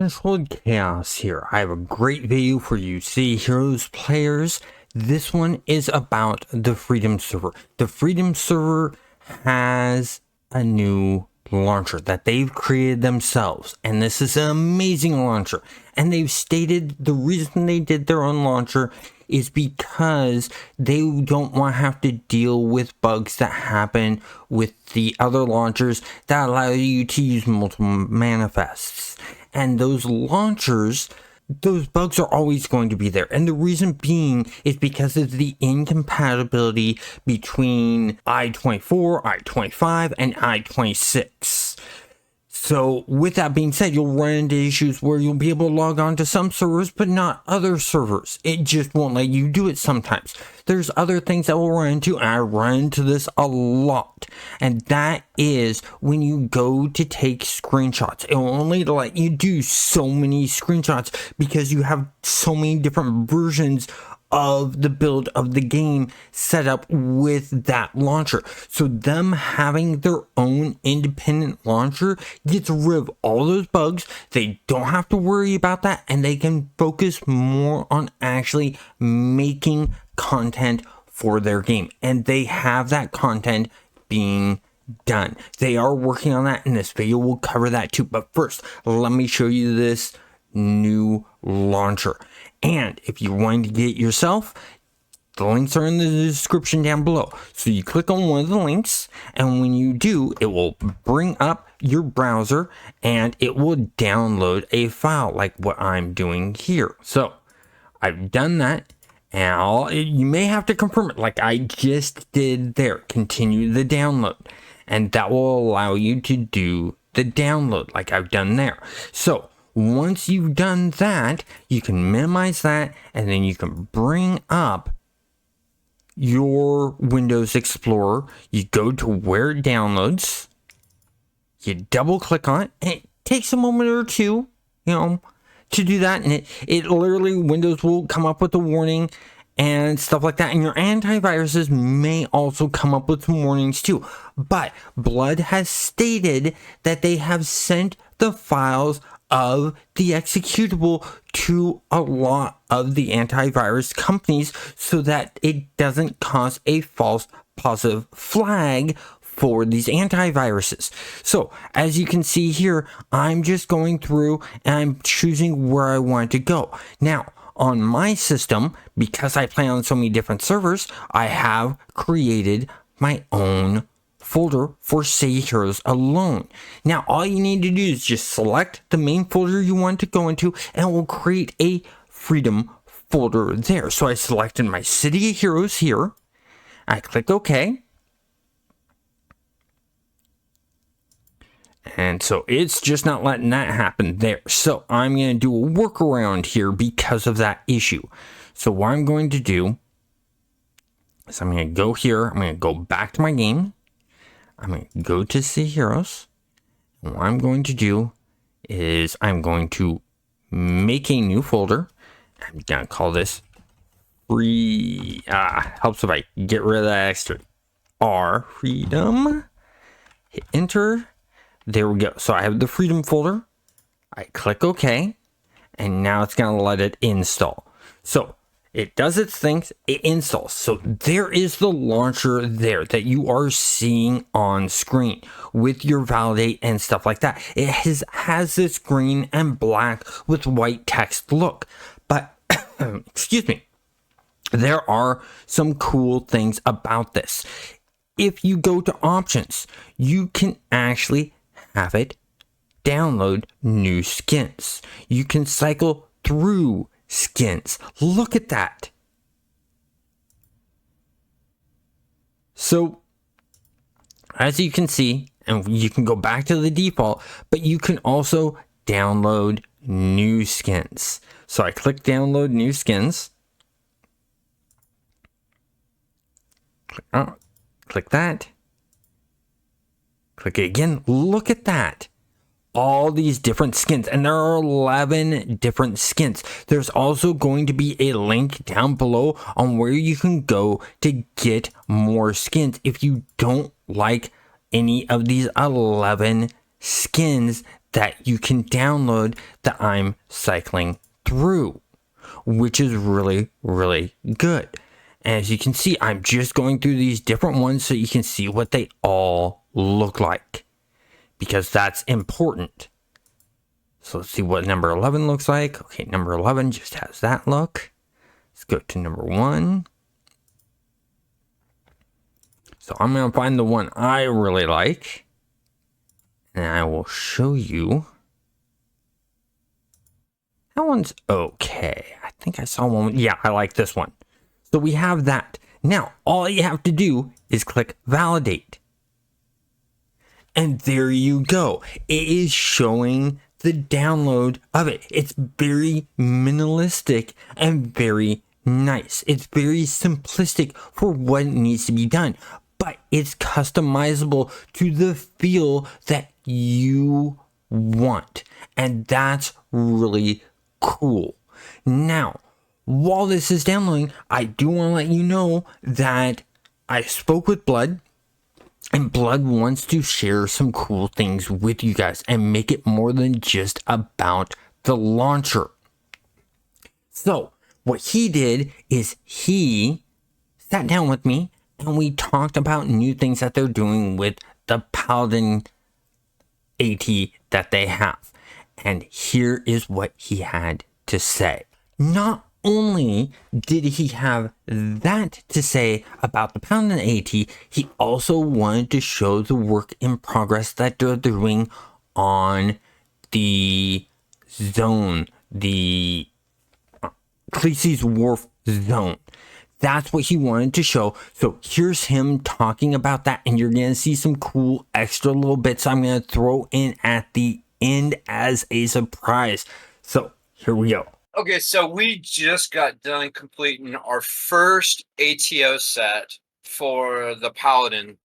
Controlled Chaos here. I have a great video for you City Heroes players. This one is about the Freedom server. The Freedom server has a new launcher that they've created themselves, and this is an amazing launcher. And they've stated the reason they did their own launcher is because they don't want to have to deal with bugs that happen with the other launchers that allow you to use multiple manifests. And those launchers, those bugs are always going to be there. And the reason being is because of the incompatibility between I-24, I-25, and I-26. So with that being said, you'll run into issues where you'll be able to log on to some servers, but not other servers. It just won't let you do it sometimes. There's other things that we'll run into, and I run into this a lot. And that is when you go to take screenshots. It will only let you do so many screenshots because you have so many different versions of the build of the game set up with that launcher. So them having their own independent launcher gets rid of all those bugs. They don't have to worry about that, and they can focus more on actually making content for their game. And they have that content being done. They are working on that, and this video will cover that too. But first, let me show you this new launcher. And if you're wanting to get it yourself, the links are in the description down below. So you click on one of the links, and when you do, it will bring up your browser and it will download a file like what I'm doing here. So I've done that, and you may have to confirm it like I just did there. Continue the download, and that will allow you to do the download like I've done there. So once you've done that, you can minimize that, and then you can bring up your Windows Explorer. You go to where it downloads, you double click on it, and it takes a moment or two, to do that. And it literally, Windows will come up with a warning and stuff like that. And your antiviruses may also come up with some warnings too. But Blood has stated that they have sent the files of the executable to a lot of the antivirus companies so that it doesn't cause a false positive flag for these antiviruses. So as you can see here, I'm just going through and I'm choosing where I want to go. Now on my system, because I play on so many different servers, I have created my own folder for City Heroes alone. Now all you need to do is just select the main folder you want to go into, and it will create a Freedom folder there. So I selected my City Heroes here. I click OK. And so it's just not letting that happen there. So I'm going to do a workaround here because of that issue. So what I'm going to do is I'm going to go here. I'm going to go back to my game. I'm going to go to City Heroes. And what I'm going to do is I'm going to make a new folder. I'm going to call this free. Helps if I get rid of that extra R. Freedom. Hit enter. There we go. So I have the Freedom folder. I click OK. And now it's going to let it install. So it does its things, it installs. So there is the launcher there that you are seeing on screen with your validate and stuff like that. It has this green and black with white text look. But, excuse me, there are some cool things about this. If you go to options, you can actually have it download new skins. You can cycle through skins. Look at that. So as you can see, and you can go back to the default, but you can also download new skins. So I click download new skins. Click that. Click it again. Look at that. All these different skins, and there are 11 different skins. There's also going to be a link down below on where you can go to get more skins if you don't like any of these 11 skins that you can download that I'm cycling through, which is really, really good. And as you can see, I'm just going through these different ones so you can see what they all look like, because that's important. So let's see what number 11 looks like. Okay, number 11 just has that look. Let's go to number 1. So I'm going to find the one I really like, and I will show you. That one's okay. I think I saw one. Yeah, I like this one. So we have that. Now, all you have to do is click validate. And there you go. It is showing the download of it. It's very minimalistic and very nice. It's very simplistic for what needs to be done, but it's customizable to the feel that you want. And that's really cool. Now, while this is downloading, I do want to let you know that I spoke with Blood, and Blood wants to share some cool things with you guys and make it more than just about the launcher. So what he did is he sat down with me and we talked about new things that they're doing with the Paladin AT that they have. And here is what he had to say. Not only did he have that to say about the Paladin AT, he also wanted to show the work in progress that they're doing on the zone, the Khaleesi's Wharf zone. That's what he wanted to show. So here's him talking about that, and you're going to see some cool extra little bits I'm going to throw in at the end as a surprise. So here we go. Okay, so we just got done completing our first ATO set for the Paladin.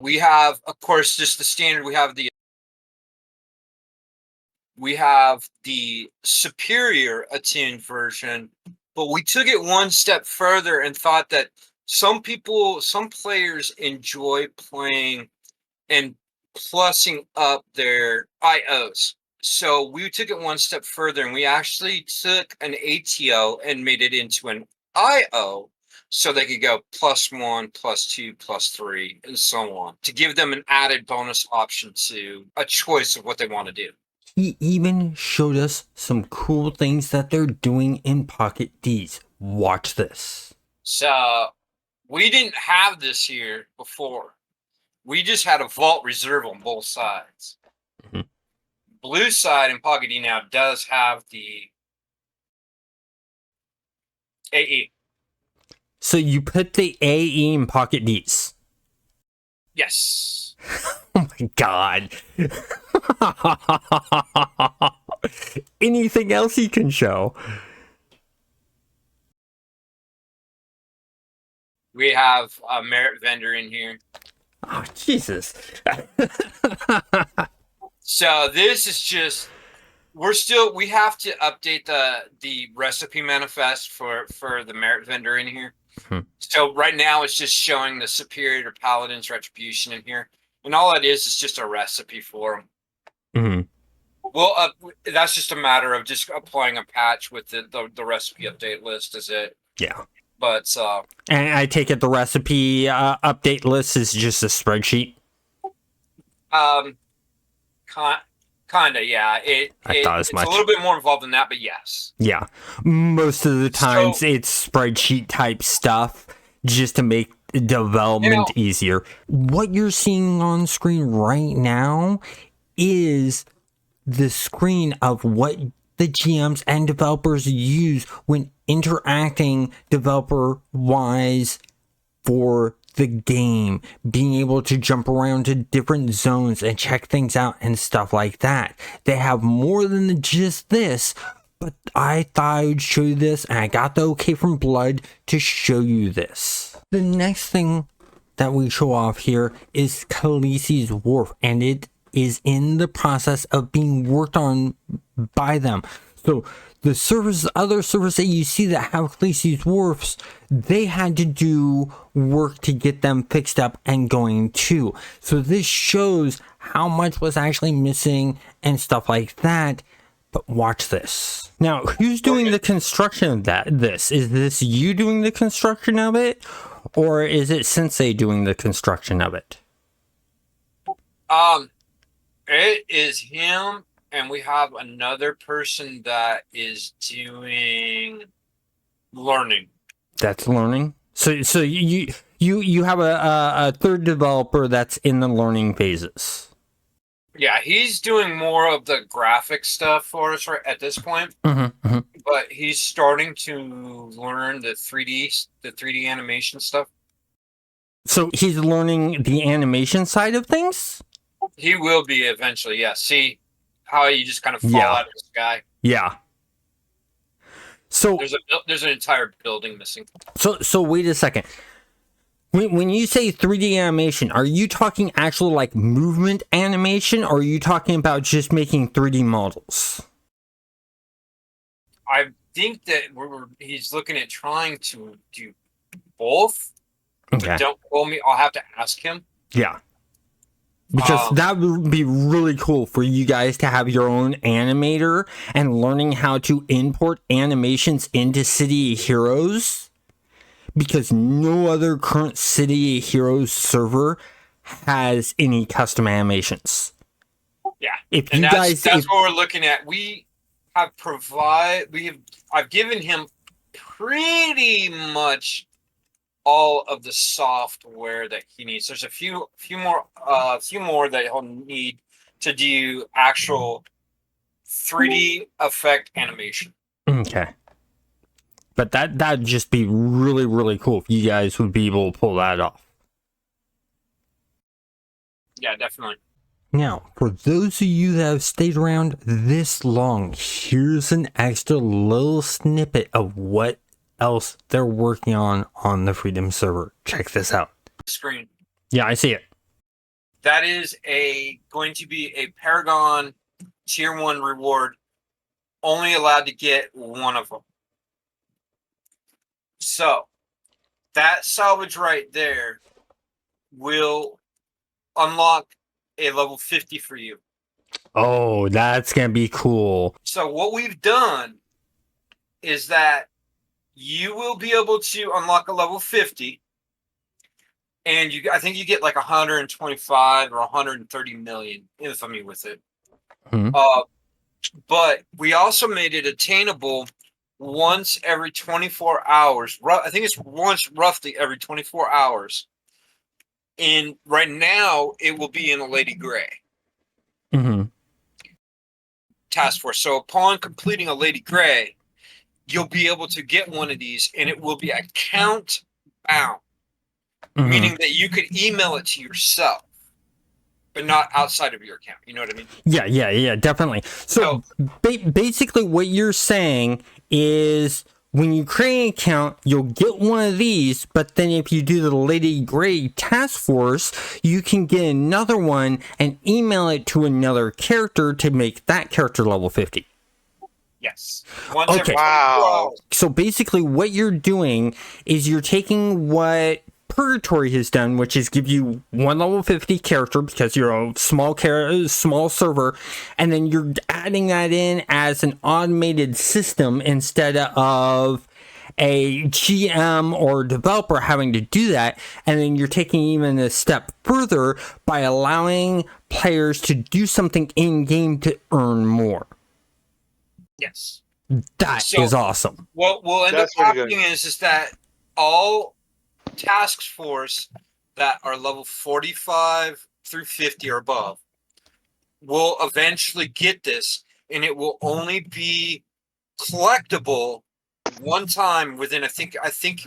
We have, of course, just the standard. We have the superior attuned version, but we took it one step further and thought that some players enjoy playing and plussing up their IOs. So we took it one step further and we actually took an ATO and made it into an IO so they could go +1, +2, +3, and so on, to give them an added bonus option to a choice of what they want to do. He even showed us some cool things that they're doing in Pocket Ds. Watch this. So we didn't have this here before. We just had a vault reserve on both sides. Mm-hmm. Blue side in Pocket D now does have the AE. So you put the AE in Pocket Ds? Yes. Oh my god. Anything else you can show? We have a merit vendor in here. Oh, Jesus. So this is just, we have to update the recipe manifest for the merit vendor in here. Hmm. So right now it's just showing the superior Paladin's retribution in here. And all it is just a recipe for them. Mm-hmm. Well, that's just a matter of just applying a patch with the recipe update list, is it? Yeah. But and I take it the recipe update list is just a spreadsheet. Kinda, yeah. It's a little bit more involved than that, but yes. Yeah, most of the times it's spreadsheet type stuff just to make development easier. What you're seeing on screen right now is the screen of what the GMs and developers use when interacting developer-wise for the game, being able to jump around to different zones and check things out and stuff like that. They have more than just this, but I thought I would show you this, and I got the okay from Blood to show you this. The next thing that we show off here is Khaleesi's Wharf, and it is in the process of being worked on by them. So the other servers that you see that have Khaleesi's Wharfs, they had to do work to get them fixed up and going too. So this shows how much was actually missing and stuff like that. But watch this. Now, who's doing the construction of this? Is this you doing the construction of it? Or is it Sensei doing the construction of it? It is him, and we have another person that is doing learning. That's learning. So you have a third developer that's in the learning phases. Yeah, he's doing more of the graphic stuff for us right at this point. But he's starting to learn the 3D animation stuff. So he's learning the animation side of things? He will be eventually, yeah. See how you just kind of fall out of the sky? Yeah. So there's an entire building missing. So wait a second. When you say 3D animation, are you talking actual like movement animation, or are you talking about just making 3D models? I think that he's looking at trying to do both. Okay. But don't quote me. I'll have to ask him. Yeah. Because that would be really cool for you guys to have your own animator and learning how to import animations into City of Heroes. Because no other current City of Heroes server has any custom animations. Yeah. That's what we're looking at. I've given him pretty much all of the software that he needs. There's a few more that he'll need to do actual 3D effect animation. Okay. But that'd just be really, really cool if you guys would be able to pull that off. Yeah, definitely. Now, for those of you that have stayed around this long, here's an extra little snippet of what else they're working on the Freedom server. Check this out. Screen. Yeah, I see it. That is going to be a Paragon Tier 1 reward. Only allowed to get one of them. So, that salvage right there will unlock a level 50 for you. Oh, that's going to be cool. So, what we've done is that you will be able to unlock a level 50, and I think you get like 125 or 130 million infamy with it. But we also made it attainable once every 24 hours. I think it's once roughly every 24 hours. And right now, it will be in a Lady Grey task force. So upon completing a Lady Grey, you'll be able to get one of these, and it will be account bound, meaning that you could email it to yourself, but not outside of your account. You know what I mean? Yeah, definitely. So basically what you're saying is when you create an account, you'll get one of these, but then if you do the Lady Grey task force, you can get another one and email it to another character to make that character level 50. Yes. Okay. Wow. So basically what you're doing is you're taking what Purgatory has done, which is give you one level 50 character because you're a small server, and then you're adding that in as an automated system instead of a GM or developer having to do that. And then you're taking even a step further by allowing players to do something in game to earn more. Yes. That is awesome. What will end up happening is that all task force that are level 45 through 50 or above will eventually get this, and it will only be collectible one time within I think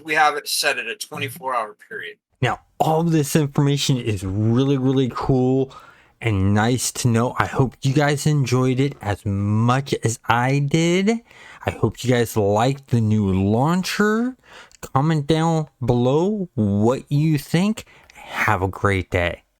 we have it set at a 24-hour period. Now, all of this information is really, really cool and nice to know. I hope you guys enjoyed it as much as I did. I hope you guys liked the new launcher. Comment down below what you think. Have a great day.